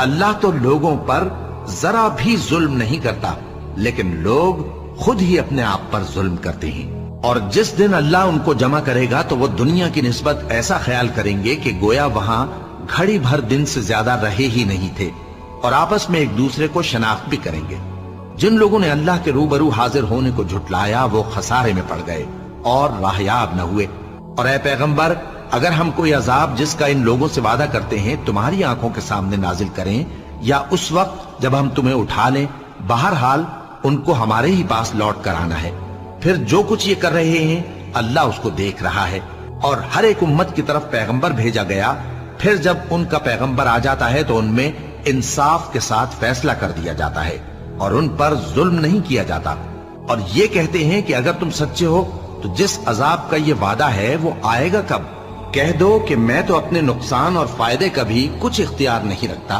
اللہ تو لوگوں پر ذرا بھی ظلم نہیں کرتا، لیکن لوگ خود ہی اپنے آپ پر ظلم کرتے ہیں۔ اور جس دن اللہ ان کو جمع کرے گا تو وہ دنیا کی نسبت ایسا خیال کریں گے کہ گویا وہاں گھڑی بھر دن سے زیادہ رہے ہی نہیں تھے، اور آپس میں ایک دوسرے کو شناخت بھی کریں گے۔ جن لوگوں نے اللہ کے روبرو حاضر ہونے کو جھٹلایا وہ خسارے میں پڑ گئے اور راہیاب نہ ہوئے۔ اور اے پیغمبر، اگر ہم کوئی عذاب جس کا ان لوگوں سے وعدہ کرتے ہیں تمہاری آنکھوں کے سامنے نازل کریں یا اس وقت جب ہم تمہیں اٹھا لیں، بہرحال ان کو ہمارے ہی پاس لوٹ کر آنا ہے۔ پھر جو کچھ یہ کر رہے ہیں اللہ اس کو دیکھ رہا ہے۔ اور ہر ایک امت کی طرف پیغمبر بھیجا گیا، پھر جب ان کا پیغمبر آ جاتا ہے تو ان میں انصاف کے ساتھ فیصلہ کر دیا جاتا ہے اور ان پر ظلم نہیں کیا جاتا۔ اور یہ کہتے ہیں کہ اگر تم سچے ہو تو جس عذاب کا یہ وعدہ ہے وہ آئے گا کب؟ کہہ دو کہ میں تو اپنے نقصان اور فائدے کا بھی کچھ اختیار نہیں رکھتا۔